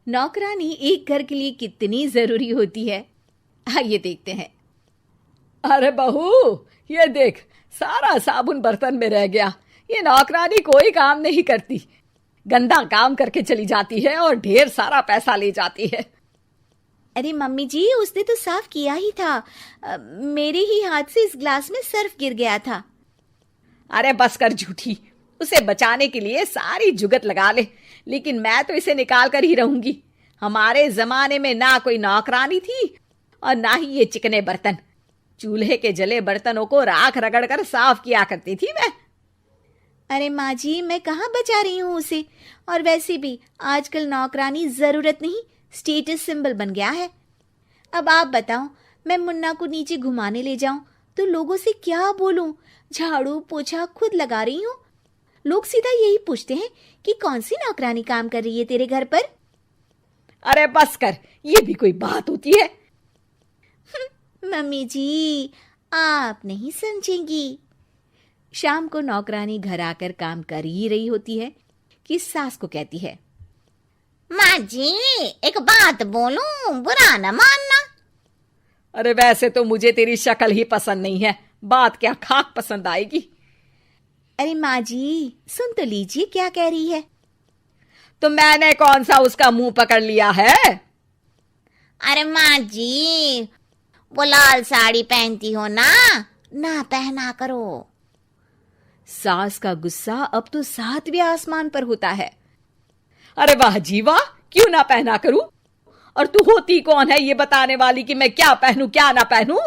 नौकरानी एक घर के लिए कितनी जरूरी होती है, आइए देखते हैं। अरे बहू, ये देख, सारा साबुन बर्तन में रह गया। ये नौकरानी कोई काम नहीं करती, गंदा काम करके चली जाती है और ढेर सारा पैसा ले जाती है। अरे मम्मी जी, उसने तो साफ किया ही था। मेरे ही हाथ से इस ग्लास में सर्फ गिर गया था। अरे बस कर झूठी, उसे बचाने के लिए सारी जुगत लगा ले, लेकिन मैं तो इसे निकाल कर ही रहूंगी। हमारे जमाने में ना कोई नौकरानी थी और ना ही ये चिकने बर्तन। चूल्हे के जले बर्तनों को राख रगड़ कर साफ किया करती थी मैं। अरे माँ जी, मैं कहाँ बचा रही हूँ उसे। और वैसे भी आजकल नौकरानी जरूरत नहीं, स्टेटस सिंबल बन गया है। अब आप बताओ, मैं मुन्ना को नीचे घुमाने ले जाऊं तो लोगों से क्या बोलूं? झाड़ू पोछा खुद लगा रही हूँ। लोग सीधा यही पूछते हैं कि कौन सी नौकरानी काम कर रही है तेरे घर पर। अरे बस कर, ये भी कोई बात होती है? मम्मी जी, आप नहीं समझेंगी। शाम को नौकरानी घर आकर काम कर ही रही होती है कि सास को कहती है, माँ जी, एक बात बोलूं, बुरा न मानना। अरे वैसे तो मुझे तेरी शक्ल ही पसंद नहीं है, बात क्या खाक पसंद आएगी। अरे माँ जी, सुन तो लीजिए क्या कह रही है। तो मैंने कौन सा उसका मुंह पकड़ लिया है? अरे माँ जी, वो लाल साड़ी पहनती हो ना पहना करो। सास का गुस्सा अब तो 7वें आसमान पर होता है। अरे वाह जी वाह, क्यों ना पहना करूं? और तू होती कौन है ये बताने वाली कि मैं क्या पहनूं क्या ना पहनूं?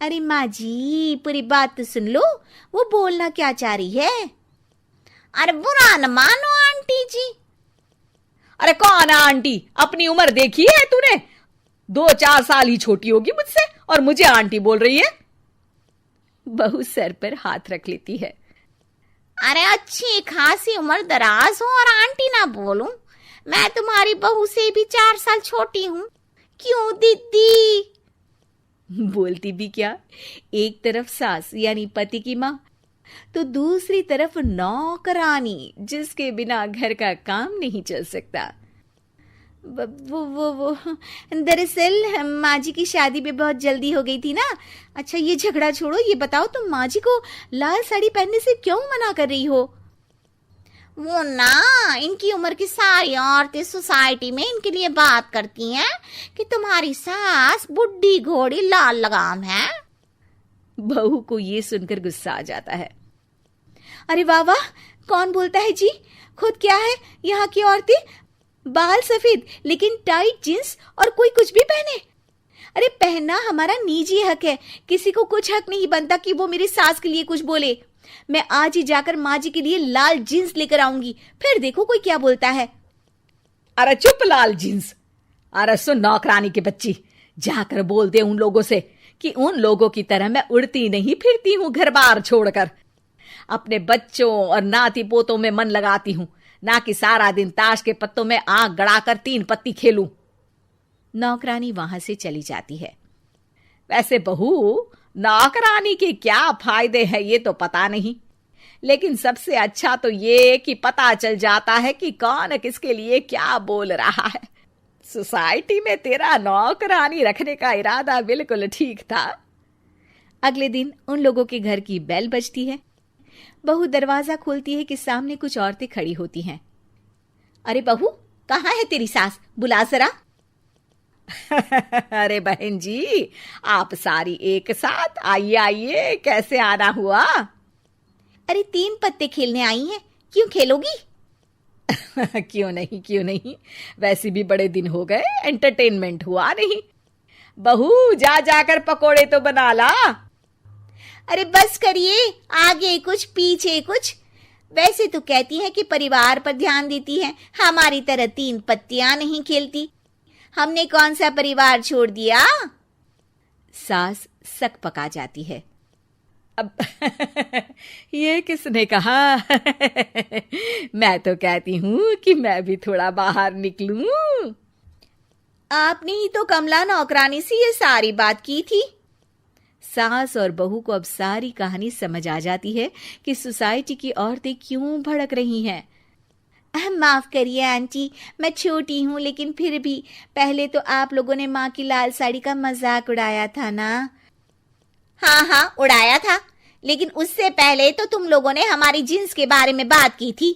अरे माँ जी, पूरी बात तो सुन लो, वो बोलना क्या चाह रही है। अरे बुरा न मानो आंटी जी। अरे कौन है आंटी? अपनी उम्र देखी है तूने? 2-4 साल ही छोटी होगी मुझसे और मुझे आंटी बोल रही है। बहू सर पर हाथ रख लेती है। अरे अच्छी खासी उम्र दराज हो और आंटी ना बोलूं? मैं तुम्हारी बहू से भी 4 साल छोटी हूं। क्यों दीदी? बोलती भी क्या, एक तरफ सास यानी पति की माँ, तो दूसरी तरफ नौकरानी जिसके बिना घर का काम नहीं चल सकता। वो दरअसल माँ जी की शादी में बहुत जल्दी हो गई थी ना। अच्छा ये झगड़ा छोड़ो, ये बताओ तुम माँ जी को लाल साड़ी पहनने से क्यों मना कर रही हो? वो इनकी उम्र की सारी औरतें सोसाइटी में इनके लिए बात करती हैं कि तुम्हारी सास बुढ़ी घोड़ी लाल लगाम है। बहू को ये सुनकर गुस्सा आ जाता है। अरे वाह वाह, कौन बोलता है जी? खुद क्या है यहाँ की औरतें, बाल सफेद लेकिन टाइट जींस और कोई कुछ भी पहने। अरे पहनना हमारा निजी हक है, किसी को कुछ हक नहीं बनता कि वो मेरी सास के लिए कुछ बोले। मैं आज ही जाकर माँ जी के लिए लाल जींस लेकर आऊंगी, फिर देखो कोई क्या बोलता है। अरे चुप लाल जींस। अरे सुन नौकरानी के बच्ची, जाकर बोल दे उन लोगों से कि उन लोगों की तरह मैं उड़ती नहीं फिरती हूं घर बार छोड़कर। अपने बच्चों और नाती पोतों में मन लगाती हूं, ना कि सारा दिन ताश के पत्तों में आंख गड़ाकर 3 पत्ती खेलूं। नौकरानी वहां से चली जाती है। वैसे बहू, नौकरानी के क्या फायदे हैं ये तो पता नहीं, लेकिन सबसे अच्छा तो ये कि पता चल जाता है कि कौन किसके लिए क्या बोल रहा है। सोसाइटी में तेरा नौकरानी रखने का इरादा बिल्कुल ठीक था। अगले दिन उन लोगों के घर की बेल बजती है। बहू दरवाजा खोलती है कि सामने कुछ औरतें खड़ी होती हैं। अरे बहू, कहाँ है तेरी सास? बुला जरा। अरे बहन जी, आप सारी एक साथ आइए आइए, कैसे आना हुआ? अरे 3 पत्ते खेलने आई हैं, क्यों खेलोगी? क्यों नहीं, वैसे भी बड़े दिन हो गए, एंटरटेनमेंट हुआ नहीं। बहू जा जाकर पकोड़े तो बना ला। अरे बस करिए, आगे कुछ पीछे कुछ। वैसे तो कहती हैं कि परिवार पर ध्यान देती हैं, हमारी तरह 3 पत्तियां नहीं खेलती। हमने कौन सा परिवार छोड़ दिया? सास सक पका जाती है। अब ये किसने कहा? मैं तो कहती हूं कि मैं भी थोड़ा बाहर निकलूं। आपने ही तो कमला नौकरानी से ये सारी बात की थी। सास और बहू को अब सारी कहानी समझ आ जाती है कि सोसाइटी की औरतें क्यों भड़क रही हैं। माफ करिए आंटी, मैं छोटी हूँ, लेकिन फिर भी पहले तो आप लोगों ने माँ की लाल साड़ी का मजाक उड़ाया था ना। हाँ हाँ, उड़ाया था, लेकिन उससे पहले तो तुम लोगों ने हमारी जीन्स के बारे में बात की थी।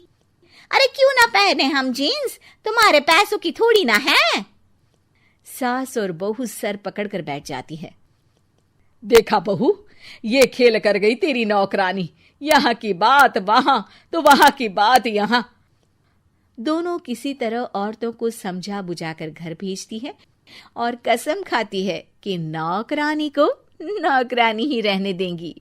अरे क्यों ना पहने हम जीन्स, तुम्हारे पैसों की थोड़ी ना है। सास और बहू सर पकड़कर बैठ जाती है। देखा बहू, ये खेल कर गई तेरी नौकरानी, यहाँ की बात वहां तो वहां की बात यहाँ। दोनों किसी तरह औरतों को समझा बुझाकर घर भेजती है और कसम खाती है कि नौकरानी को नौकरानी ही रहने देंगी।